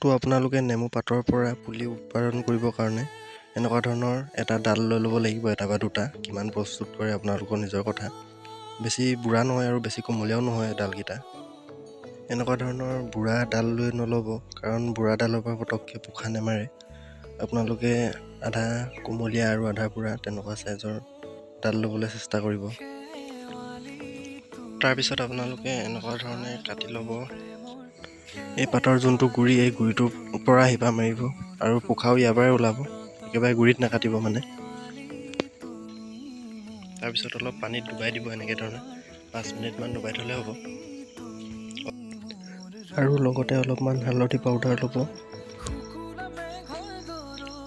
তো আপোনালোকে নেমু পাতৰ পৰা পুলি উৎপাদন কৰিবৰ কাৰণে এনেকুৱা ধৰণৰ এটা ডাল লৈ ল'ব লাগিব, এটা বা দুটা। কিমান প্ৰস্তুত কৰে আপোনালোকৰ নিজৰ কথা। বেছি বুঢ়া নহয় আৰু বেছি কোমলীয়াও নহয় ডালকেইটা। এনেকুৱা ধৰণৰ বুঢ়া ডাল লৈ নল'ব, কাৰণ বুঢ়া ডালৰ পৰা পটককৈ পোখা নেমাৰে। আপোনালোকে আধা কোমলীয়া আৰু আধা বুঢ়া তেনেকুৱা চাইজৰ ডাল ল'বলৈ চেষ্টা কৰিব। তাৰপিছত আপোনালোকে এনেকুৱা ধৰণে কাটি ল'ব। এই পাতৰ যোনটো গুৰি, এই গুৰিটোৰ পৰা শিপা মাৰিব আৰু পোখাও ইয়াৰ পৰাই ওলাব। একেবাৰে গুৰিত নাকাটিব মানে। তাৰপিছত অলপ পানীত ডুবাই দিব এনেকৈ ধৰণে 5 মিনিটমান ডুবাই থ'লে হ'ব। আৰু লগতে অলপমান হালধি পাউডাৰ ল'ব।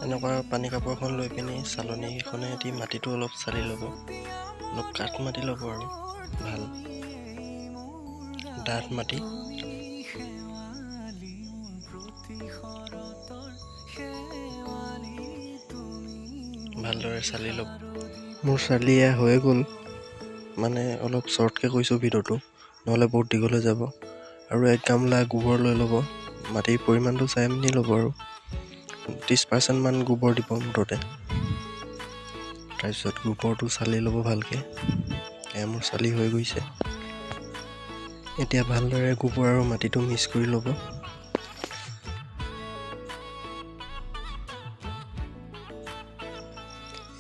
এনেকুৱা পানী কাপোৰ এখন লৈ পিনি চালনীখনেদি মাটিটো অলপ চালি ল'ব। অলপ কাঠ মাটি ল'ব আৰু ভাল ডাঠ মাটি। ভালদৰে চালি ল'ব। মোৰ চালি এয়া হৈ গ'ল, মানে অলপ শ্বৰ্টকৈ কৈছোঁ ভিডিঅ'টো, নহ'লে বহুত দীঘল হৈ যাব। আৰু 1 গামলা গোবৰ লৈ ল'ব। মাটিৰ পৰিমাণটো চাই মেলি ল'ব আৰু 30% মান গোবৰ দিব মুঠতে। তাৰপিছত গোবৰটো চালি ল'ব ভালকৈ। এয়া মোৰ চালি হৈ গৈছে। এতিয়া ভালদৰে গোবৰ আৰু মাটিটো মিক্স কৰি ল'ব।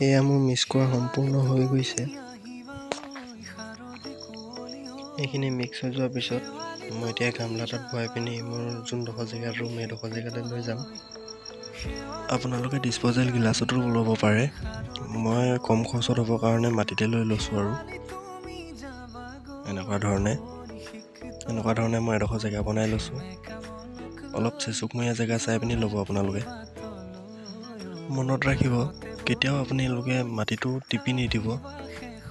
এয়া মোৰ মিক্স কৰা সম্পূৰ্ণ হৈ গৈছে। এইখিনি মিক্স হৈ যোৱাৰ পিছত মই এতিয়া গামলা এটাত ভৰাই পিনি মোৰ যোনডোখৰ জেগাত ৰুম সেইডোখৰ জেগালৈ লৈ যাম। আপোনালোকে ডিছপ'জেল গিলাচতো ল'ব পাৰে। মই কম খৰচত হ'বৰ কাৰণে মাটিতে লৈ লৈছোঁ আৰু এনেকুৱা ধৰণে মই এডোখৰ জেগা বনাই লৈছোঁ। অলপ চেচুকমৰীয়া জেগা চাই পিনি ল'ব আপোনালোকে। মনত ৰাখিব, কেতিয়াও আপোনালোকে মাটিটো টিপি নিদিব।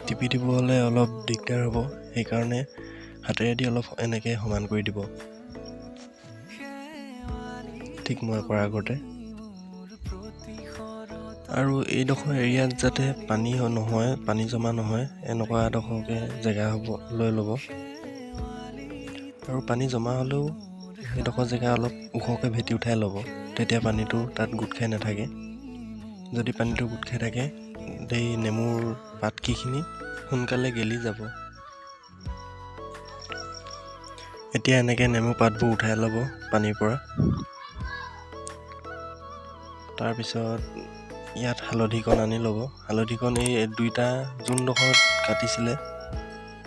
টিপি দিব হ'লে অলপ দিগদাৰ হ'ব, সেইকাৰণে হাতেৰেদি অলপ এনেকৈ সমান কৰি দিব, ঠিক মই কৰাৰ আগতে। আৰু এইডোখৰ এৰিয়াত যাতে পানী নহয়, পানী জমা নহয়, এনেকুৱা এডোখৰকৈ জেগা লৈ ল'ব। আৰু পানী জমা হ'লেও সেইডোখৰ জেগা অলপ ওখকৈ ভেটি উঠাই ল'ব, তেতিয়া পানীটো তাত গোট খাই নাথাকে। যদি পানীটো গোট খাই থাকে, এই নেমুৰ পাতকেইখিনি সোনকালে গেলি যাব। এতিয়া এনেকৈ নেমু পাতবোৰ উঠাই ল'ব পানীৰ পৰা। তাৰপিছত ইয়াত হালধিকণ আনি ল'ব। হালধিকণ এই দুইটা যোনডোখৰত কাটিছিলে,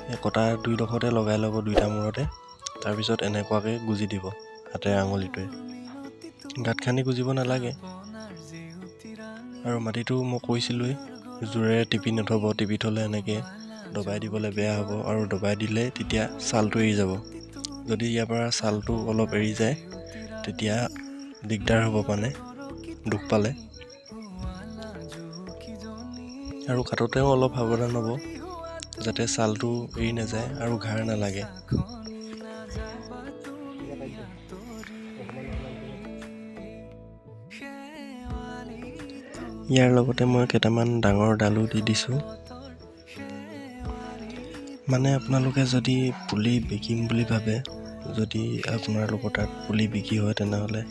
সেই কটা 2ডোখৰতে লগাই ল'ব, 2টা মূৰতে। তাৰপিছত এনেকুৱাকৈ গুজি দিব হাতেৰে, আঙুলিটোৱে। গাঁত খান্দি গুজিব নালাগে। আৰু মাটিটো মই কৈছিলোঁৱেই, জোৰেৰে টিপি নথ'ব। টিপি থ'লে এনেকৈ দবাই দিবলৈ বেয়া হ'ব, আৰু দবাই দিলে তেতিয়া ছালটো এৰি যাব। যদি ইয়াৰ পৰা ছালটো অলপ এৰি যায়, তেতিয়া দিগদাৰ হ'ব, মানে দুখ পালে। আৰু কাটোতেও অলপ সাৱধান হ'ব, যাতে ছালটো এৰি নাযায় আৰু ঘাৰ নালাগে। ইয়াৰ লগতে মই কেইটামান ডাঙৰ ডালো দি দিছোঁ। মানে আপোনালোকে যদি পুলি বিকিম বুলি ভাবে, যদি আপোনালোকৰ তাত পুলি বিক্ৰী হয়, তেনেহ'লে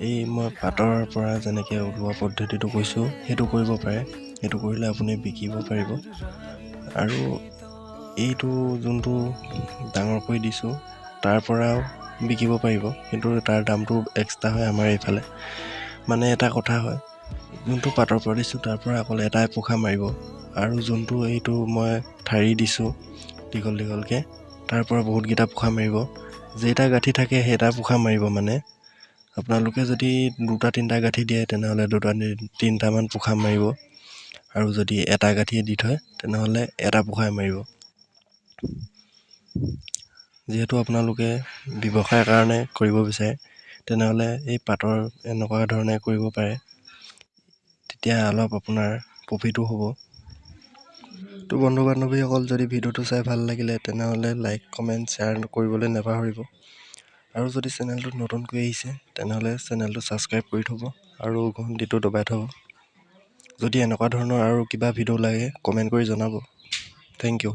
এই মই পাতৰ পৰা যেনেকৈ ওলোৱা পদ্ধতিটো কৈছোঁ, সেইটো কৰিব পাৰে। সেইটো কৰিলে আপুনি বিকিব পাৰিব। আৰু এইটো যোনটো ডাঙৰকৈ দিছোঁ, তাৰ পৰাও বিকিব পাৰিব, কিন্তু তাৰ দামটো এক্সট্ৰা হয় আমাৰ এইফালে। মানে এটা কথা হয়, যোনটো পাতৰ পৰা দিছোঁ তাৰ পৰা অকল এটাই পোখা মাৰিব, আৰু যোনটো এইটো মই ঠাৰি দিছোঁ দীঘল দীঘলকৈ, তাৰ পৰা বহুতকেইটা পোখা মাৰিব। যেইটা গাঁঠি থাকে সেইটা পোখা মাৰিব। মানে আপোনালোকে যদি 2-3টা গাঁঠি দিয়ে, তেনেহ'লে 2-3টামান পোখা মাৰিব। আৰু যদি এটা গাঁঠিয়ে দি থয়, তেনেহ'লে এটা পোখাই মাৰিব। যিহেতু আপোনালোকে ব্যৱসায়ৰ কাৰণে কৰিব বিচাৰে, তেনেহ'লে এই পাতৰ এনেকুৱা ধৰণে কৰিব পাৰে, তেতিয়া অলপ আপোনাৰ প্ৰফিটো হ'ব। তো বন্ধু বান্ধৱীসকল, যদি ভিডিঅ'টো চাই ভাল লাগিলে, তেনেহ'লে লাইক, কমেণ্ট, শ্বেয়াৰ কৰিবলৈ নাপাহৰিব। আৰু যদি চেনেলটোত নতুনকৈ আহিছে, তেনেহ'লে চেনেলটো ছাবস্ক্ৰাইব কৰি থ'ব আৰু ঘণ্টিটো দবাই থ'ব। যদি এনেকুৱা ধৰণৰ আৰু কিবা ভিডিঅ' লাগে, কমেণ্ট কৰি জনাব। Thank U.